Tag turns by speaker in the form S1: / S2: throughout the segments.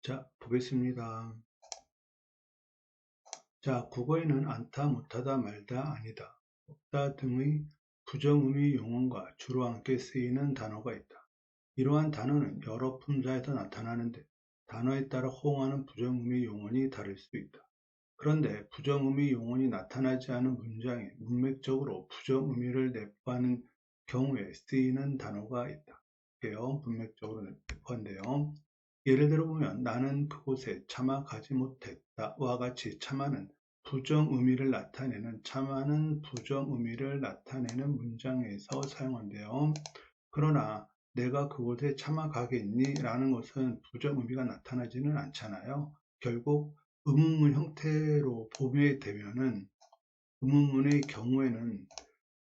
S1: 자, 보겠습니다. 자, 국어에는 않다, 못하다, 말다, 아니다, 없다 등의 부정의미 용어가 주로 함께 쓰이는 단어가 있다. 이러한 단어는 여러 품사에서 나타나는데 단어에 따라 호응하는 부정의미 용어는 다를 수 있다. 그런데 부정의미 용어가 나타나지 않은 문장에 문맥적으로 부정의미를 내포하는 경우에 쓰이는 단어가 있다. 이게요, 문맥적으로 내포한데요. 예를 들어 보면 나는 그곳에 차마 가지 못했다 와 같이 차마는 부정의미를 나타내는 문장에서 사용한대요. 그러나 내가 그곳에 차마 가겠니? 라는 것은 부정의미가 나타나지는 않잖아요. 결국 의문문 형태로 보게 되면은 의문문의 경우에는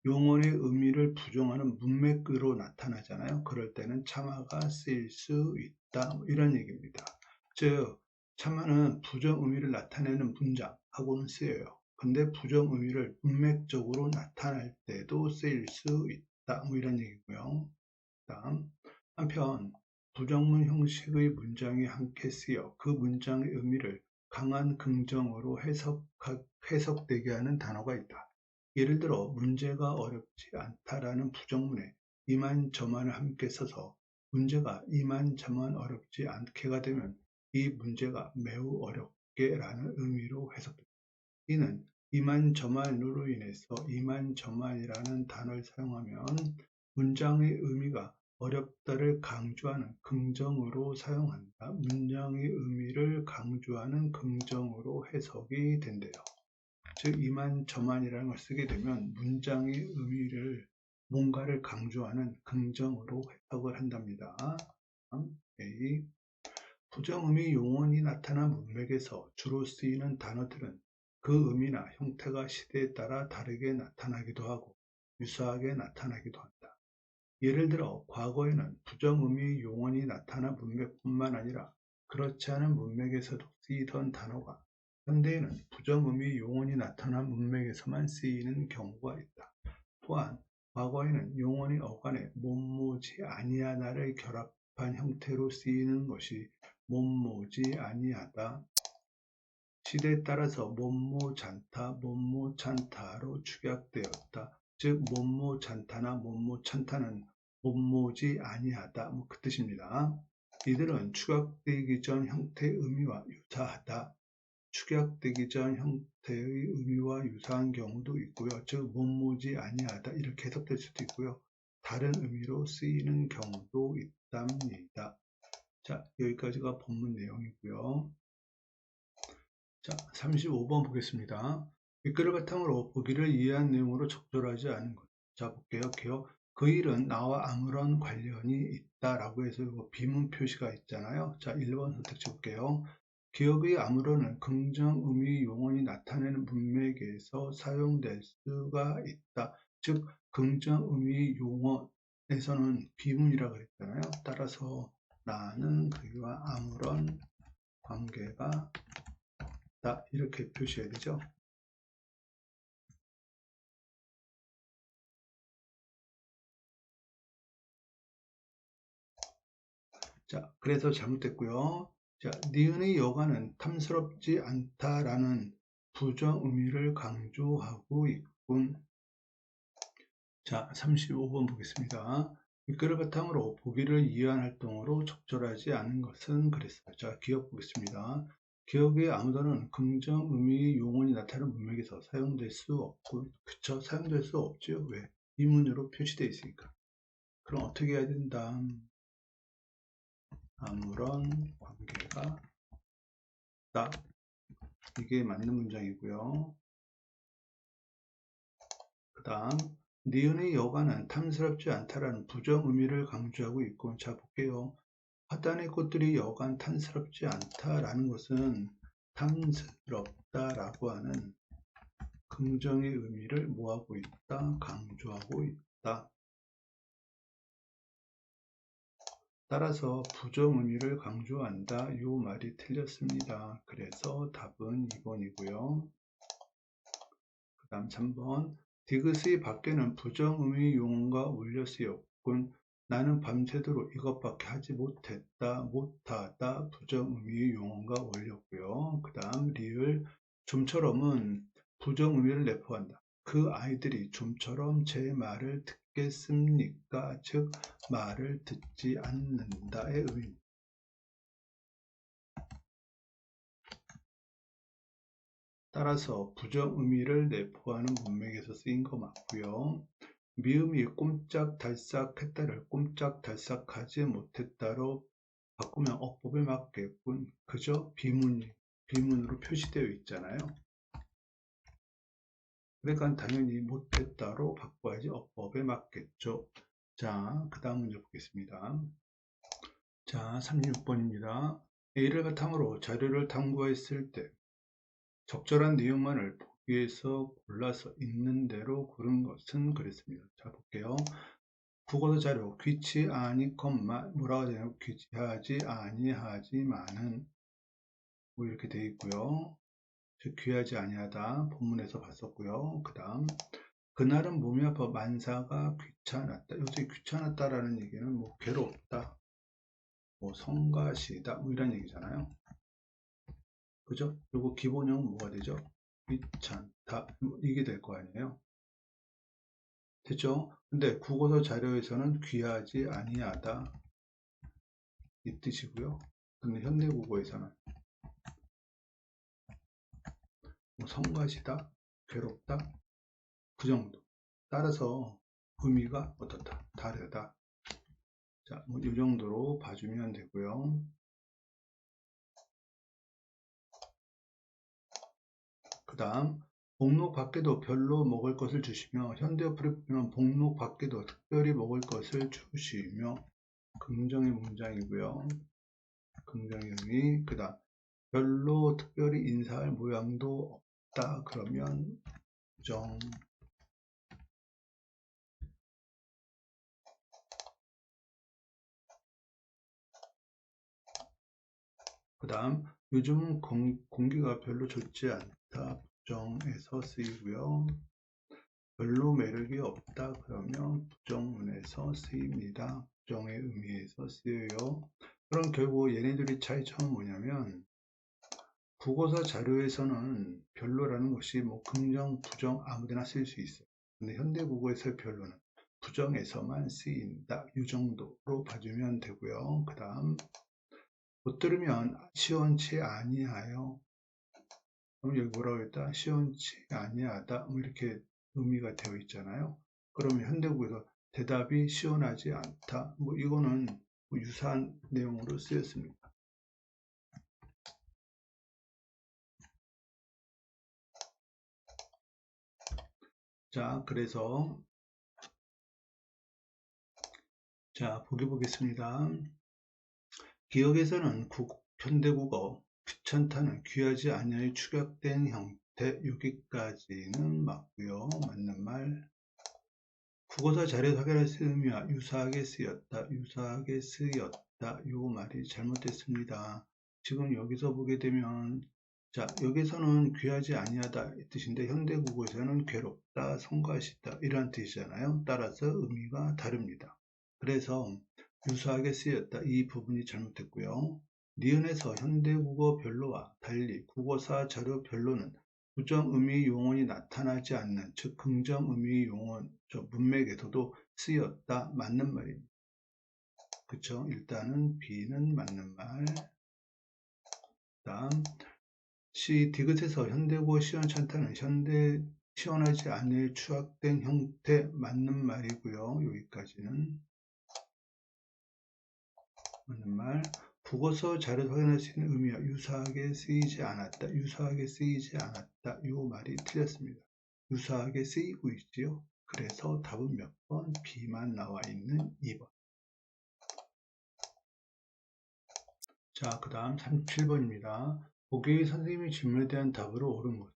S1: 용언의 의미를 부정하는 문맥으로 나타나잖아요. 그럴 때는 차마가 쓰일 수 있다, 이런 얘기입니다. 즉 차마는 부정의미를 나타내는 문장하고는 쓰여요. 근데 부정의미를 문맥적으로 나타낼 때도 쓰일 수 있다, 이런 얘기고요. 다음, 한편 부정문 형식의 문장이 함께 쓰여 그 문장의 의미를 강한 긍정어로 해석되게 하는 단어가 있다. 예를 들어 문제가 어렵지 않다라는 부정문에 이만저만을 함께 써서 문제가 이만저만 어렵지 않게가 되면 이 문제가 매우 어렵게 라는 의미로 해석됩니다. 이는 이만저만으로 인해서 이만저만이라는 단어를 사용하면 문장의 의미가 어렵다를 강조하는 긍정어로 사용한다. 문장의 의미를 강조하는 긍정어로 해석이 된대요. 즉 이만저만이라는 걸 쓰게 되면 문장의 의미를 뭔가를 강조하는 긍정어로 해석을 한답니다. A. 부정의미 용언이 나타난 문맥에서 주로 쓰이는 단어들은 그 의미나 형태가 시대에 따라 다르게 나타나기도 하고 유사하게 나타나기도 한다. 예를 들어 과거에는 부정의미 용언이 나타난 문맥뿐만 아니라 그렇지 않은 문맥에서도 쓰이던 단어가 현대에는 부정의미 용언이 나타난 문맥에서만 쓰이는 경우가 있다. 또한 과거에는 용언이 어간에 못모지 아니하다를 결합한 형태로 쓰이는 것이 못모지 아니하다, 시대에 따라서 못모잔타, 못모찬타로 축약되었다. 즉 못모잔타나 못모찬타는 못모지 아니하다, 그 뜻입니다. 이들은 축약되기 전 형태의 의미와 유사하다. 축약되기 전 형태의 의미와 유사한 경우도 있고요. 즉 못모지 아니하다 이렇게 해석될 수도 있고요. 다른 의미로 쓰이는 경우도 있답니다. 자, 여기까지가 본문 내용이고요. 자, 35번 보겠습니다. 윗글을 바탕으로 보기를 이해한 내용으로 적절하지 않은 것. 자, 볼게요. 기억. 그 일은 나와 아무런 관련이 있다라고 해서 이거 비문 표시가 있잖아요. 자, 1번 선택해 볼게요. 기억의 아무런은 긍정 의미 용언이 나타내는 문맥에서 사용될 수가 있다. 즉, 긍정 의미 용언에서는 비문이라고 그랬잖아요. 따라서 나는 그와 아무런 관계가 없다. 이렇게 표시해야 되죠. 자, 그래서 잘못됐고요. 자, 니은의 여가는 탐스럽지 않다라는 부정 의미를 강조하고 있군. 자, 35번 보겠습니다. 윗글을 바탕으로 보기를 이해한 활동으로 적절하지 않은 것은 그랬어요. 자, 기억 보겠습니다. 기억의 아무도는 긍정 의미 용언이 나타나는 문맥에서 사용될 수 없고, 그쵸? 사용될 수 없죠. 왜? 이문으로 표시되어 있으니까. 그럼 어떻게 해야 된다? 아무런 관계가 없다. 이게 맞는 문장이고요. 그 다음 니은의 여가는 탐스럽지 않다라는 부정 의미를 강조하고 있고, 자 볼게요. 화단의 꽃들이 여간 탐스럽지 않다라는 것은 탐스럽다라고 하는 긍정의 의미를 뭐하고 있다? 강조하고 있다. 따라서 부정 의미를 강조한다. 이 말이 틀렸습니다. 그래서 답은 2번이고요. 그 다음 3번 디귿의 밖에는 부정의미 용어가 올려 쓰였군. 나는 밤새도록 이것밖에 하지 못했다, 못하다, 부정의미 용언과 어울렸고요. 그 다음 리을, 좀처럼은 부정의미를 내포한다. 그 아이들이 좀처럼 제 말을 듣겠습니까? 즉 말을 듣지 않는다의 의미입니다. 따라서 부정의미를 내포하는 문맥에서 쓰인 거 맞고요. 미음이 꼼짝달싹 했다를 꼼짝달싹하지 못했다로 바꾸면 어법에 맞겠군. 그저 비문으로 표시되어 있잖아요. 그러니까 당연히 못했다로 바꿔야지 어법에 맞겠죠. 자, 그 다음 문제 보겠습니다. 자, 36번입니다. A를 바탕으로 자료를 탐구했을 때 적절한 내용만을 보기에서 골라서 있는 대로 고른 것은 그랬습니다. 자, 볼게요. 국어서 자료 귀치 아니 뭐라고 되나요? 귀치하지 아니하지만은 뭐 이렇게 되어 있고요. 즉 귀하지 아니하다 본문에서 봤었고요. 그 다음 그날은 몸이 아파 만사가 귀찮았다. 요새 귀찮았다라는 얘기는 뭐 괴롭다, 뭐 성가시다 뭐 이런 얘기잖아요. 그죠? 그리고 기본형은 뭐가 되죠? 귀찮다 뭐 이게 될 거 아니에요. 됐죠? 근데 국어서 자료에서는 귀하지 아니하다 이 뜻이고요. 근데 현대국어에서는 뭐 성가시다, 괴롭다 그 정도. 따라서 의미가 어떻다, 다르다. 자, 뭐 이 정도로 봐주면 되고요. 그 다음 목록 밖에도 별로 먹을 것을 주시며 현대어플에 보면 목록 밖에도 특별히 먹을 것을 주시며 긍정의 문장이고요. 긍정의 의미. 그 다음 별로 특별히 인사할 모양도 없다 그러면 부정. 그 다음 요즘은 공기가 별로 좋지 않다 부정에서 쓰이고요. 별로 매력이 없다 그러면 부정문에서 쓰입니다. 부정의 의미에서 쓰여요. 그럼 결국 얘네들이 차이점은 뭐냐면 국어사 자료에서는 별로라는 것이 뭐 긍정, 부정 아무데나 쓸 수 있어요. 근데 현대국어에서의 별로는 부정에서만 쓰인다. 이 정도로 봐주면 되고요. 그 다음 못 들으면 시원치 아니하여. 그럼 여기 뭐라고 했다? 시원치 아니하다. 뭐 이렇게 의미가 되어 있잖아요. 그러면 현대국에서 대답이 시원하지 않다. 뭐 이거는 뭐 유사한 내용으로 쓰였습니다. 자, 그래서 자, 보겠습니다. 기억에서는 현대국어 귀찮다는 귀하지 아니하여 축약된 형태 여기까지는 맞고요. 맞는 말. 국어사 자료 확인할 수 있는 의미와 유사하게 쓰였다. 유사하게 쓰였다. 요 말이 잘못됐습니다. 지금 여기서 보게 되면 자, 여기서는 귀하지 아니하다 이 뜻인데 현대국어에서는 괴롭다, 성가시다 이런 뜻이잖아요. 따라서 의미가 다릅니다. 그래서 유사하게 쓰였다 이 부분이 잘못됐고요. 니은에서 현대국어 별로와 달리 국어사 자료 별로는 부정의미 용언이 나타나지 않는 즉 긍정의미 용언 문맥에서도 쓰였다 맞는 말입니다. 그쵸? 일단은 B는 맞는 말. 다음 C 디귿에서 현대국어 시원찮다는 시원하지 않을 추락된 형태 맞는 말이고요. 여기까지는 맞는 말. 국어서 자료 확인할 수 있는 의미와 유사하게 쓰이지 않았다. 유사하게 쓰이지 않았다. 이 말이 틀렸습니다. 유사하게 쓰이고 있지요. 그래서 답은 몇 번? B만 나와 있는 2번. 자, 그 다음 37번입니다. 보기의 선생님의 질문에 대한 답으로 옳은 것.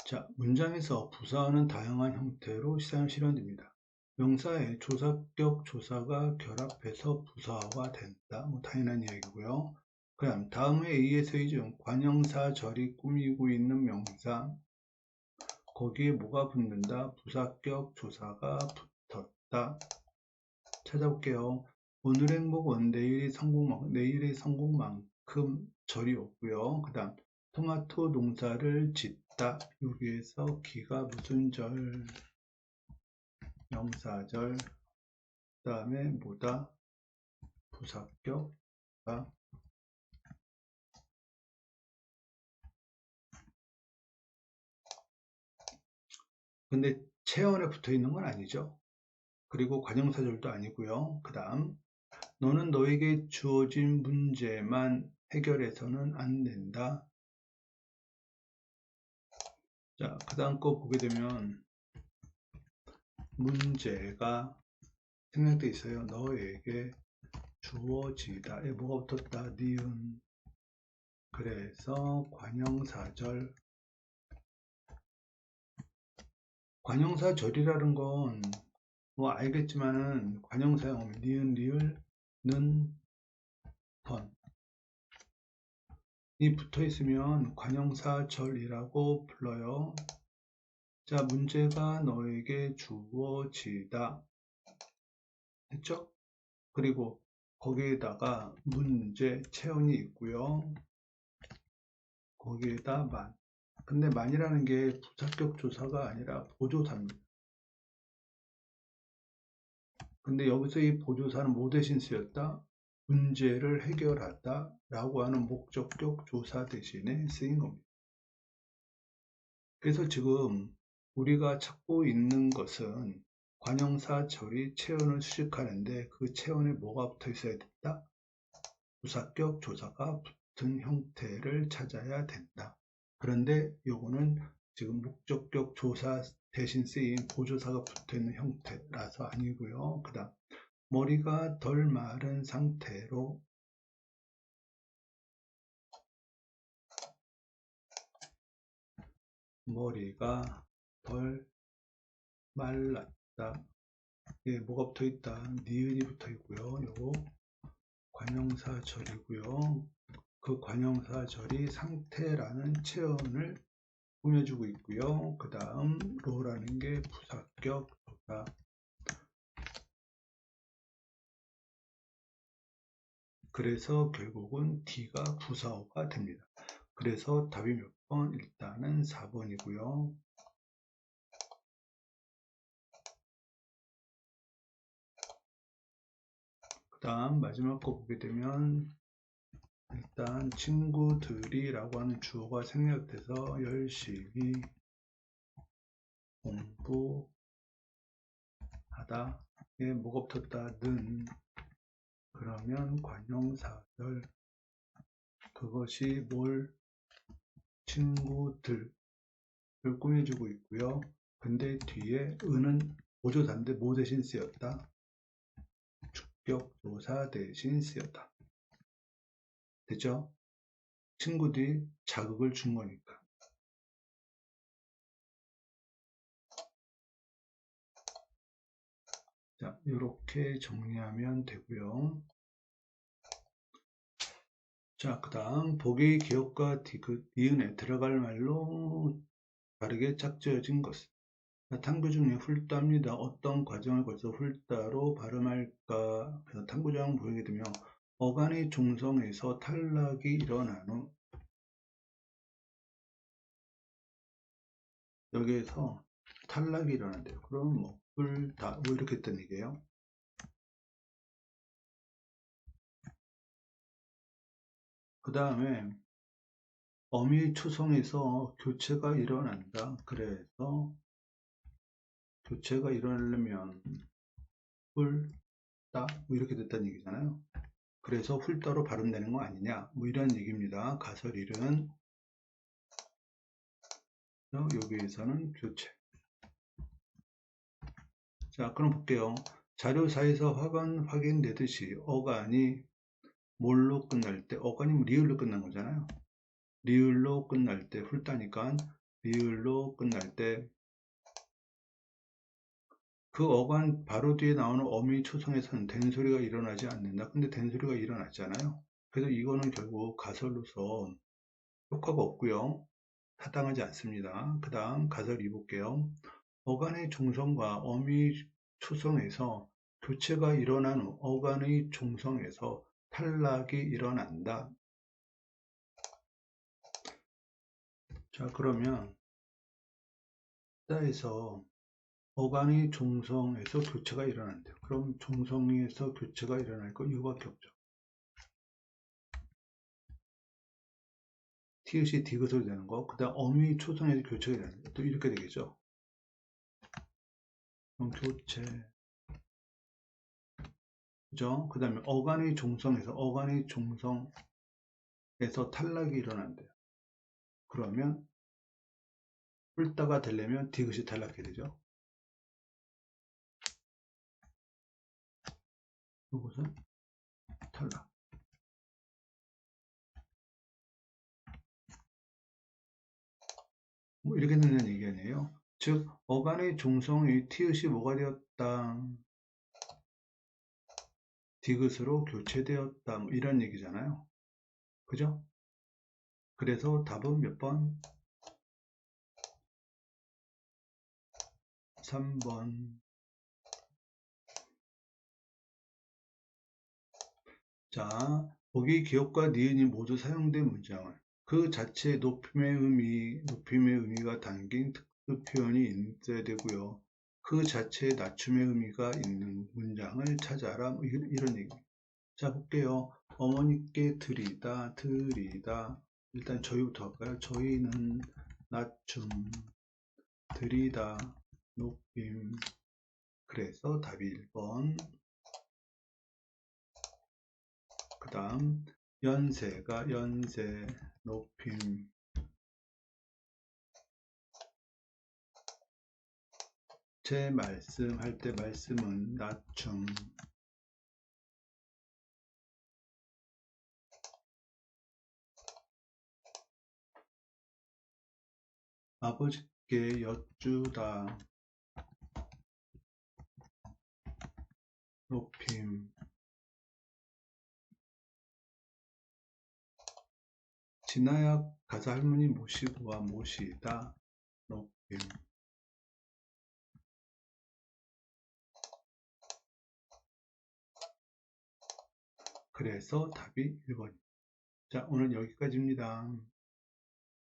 S1: 자, 문장에서 부사어는 다양한 형태로 실현됩니다. 명사의 조사격 조사가 결합해서 부사어가 된다. 뭐 당연한 이야기고요. 그다음 다음의 A에서의 중 관형사절이 꾸미고 있는 명사 거기에 뭐가 붙는다? 부사격 조사가 붙었다. 찾아볼게요. 오늘의 행복은 내일의 성공만큼 절이 없고요. 그 다음 토마토 농사를 짓다. 여기에서 기가 무슨 절? 명사절. 그 다음에 뭐다? 부사격. 근데 체언에 붙어 있는 건 아니죠. 그리고 관형사절도 아니고요. 그 다음 너는 너에게 주어진 문제만 해결해서는 안 된다. 자, 그 다음 거 보게 되면 문제가 생략되어 있어요. 너에게 주어지다. 뭐가 붙었다? 니은. 그래서 관형사절. 관형사절이라는 건 뭐 알겠지만은 관형사용 니은, 리을, 는, 던 이 붙어 있으면 관형사절이라고 불러요. 자, 문제가 너에게 주어지다 했죠? 그리고 거기에다가 문제, 체온이 있고요. 거기에다 만. 근데 만이라는 게 부사격 조사가 아니라 보조사입니다. 근데 여기서 이 보조사는 뭐 대신 쓰였다? 문제를 해결하다 라고 하는 목적격 조사 대신에 쓰인 겁니다. 그래서 지금 우리가 찾고 있는 것은 관형사 절이 체온을 수식하는데 그 체온에 뭐가 붙어 있어야 된다? 부사격 조사가 붙은 형태를 찾아야 된다. 그런데 요거는 지금 목적격 조사 대신 쓰인 보조사가 붙어 있는 형태라서 아니고요. 그 다음 머리가 덜 마른 상태로 머리가 덜 말랐다. 예, 뭐가 붙어 있다? 니은이 붙어 있고요. 요거 관형사절이고요. 그 관형사절이 상태라는 체언을 꾸며주고 있고요. 그 다음 로라는 게 부사격 조사. 그래서 결국은 D가 부사어가 됩니다. 그래서 답이 몇 번? 일단은 4번이고요. 그 다음 마지막 거 보게 되면 일단 친구들이 라고 하는 주어가 생략돼서 열심히 공부하다. 에 뭐가 붙었다? 는. 그러면 관형사절. 그것이 뭘? 친구들을 꾸며주고 있고요. 근데 뒤에 은은 보조사인데 뭐 대신 쓰였다? 주격조사 대신 쓰였다. 됐죠? 친구들이 자극을 준 거니까. 자, 이렇게 정리하면 되고요. 자, 그 다음 보기 기억과 디귿, 니은에 들어갈 말로 다르게 짝지어진 것은 탐구 중에 훌다입니다. 어떤 과정을 거쳐서 훌다로 발음할까? 그래서 탐구장 보이게 되면 어간의 중성에서 탈락이 일어난 후 여기에서 탈락이 일어난대요. 그럼 뭐 훌다 뭐 이렇게 했던 얘기예요. 그 다음에 어미 추성에서 교체가 일어난다. 그래서 교체가 일어나려면 훌다 뭐 이렇게 됐다는 얘기잖아요. 그래서 훌다로 발음되는 거 아니냐 뭐 이런 얘기입니다. 가설일은 여기에서는 교체. 자, 그럼 볼게요. 자료사에서 확인되듯이 어간이 뭘로 끝날 때, 어간이 리을로 끝난 거잖아요. 리을로 끝날 때 훌다니까 리을로 끝날 때 그 어간 바로 뒤에 나오는 어미 초성에서는 된소리가 일어나지 않는다. 근데 된소리가 일어났잖아요. 그래서 이거는 결국 가설로서 효과가 없고요. 타당하지 않습니다. 그 다음 가설 2 볼게요. 어간의 중성과 어미 초성에서 교체가 일어난 후 어간의 종성에서 탈락이 일어난다. 자, 그러면 따에서 어간의 종성에서 교체가 일어난대요. 그럼 종성에서 교체가 일어날 거 이거밖에 없죠. 티읕이 디귿으로 되는 거, 그 다음 어미 초성에서 교체가 일어나는 거, 또 이렇게 되겠죠. 그럼 교체, 그죠? 그 다음에 어간의 종성에서 탈락이 일어난대요. 그러면 뿔다가 되려면 디귿이 탈락해야 되죠. 이것은 탈락. 뭐 이렇게 되는 얘기 아니에요. 즉 어간의 종성이 티읕이 뭐가 되었다? 디귿으로 교체되었다. 뭐 이런 얘기잖아요. 그죠? 그래서 답은 몇 번? 3번. 자, 보기 기억과 니은이 모두 사용된 문장은 그 자체의 높임의 의미가 담긴 특수 표현이 있어야 되고요. 그 자체의 낮춤의 의미가 있는 문장을 찾아라. 뭐 이런 얘기입니다. 자, 볼게요. 어머니께 드리다. 일단 저희부터 할까요? 저희는 낮춤, 드리다, 높임. 그래서 답이 1번. 그 다음 연세가 연세, 높임. 제 말씀할 때 말씀은 낮춤. 아버지께 여쭈다. 높임. 지나야 가서 할머니 모시고 와. 모시다. 높임. 그래서 답이 1번. 자, 오늘 여기까지입니다.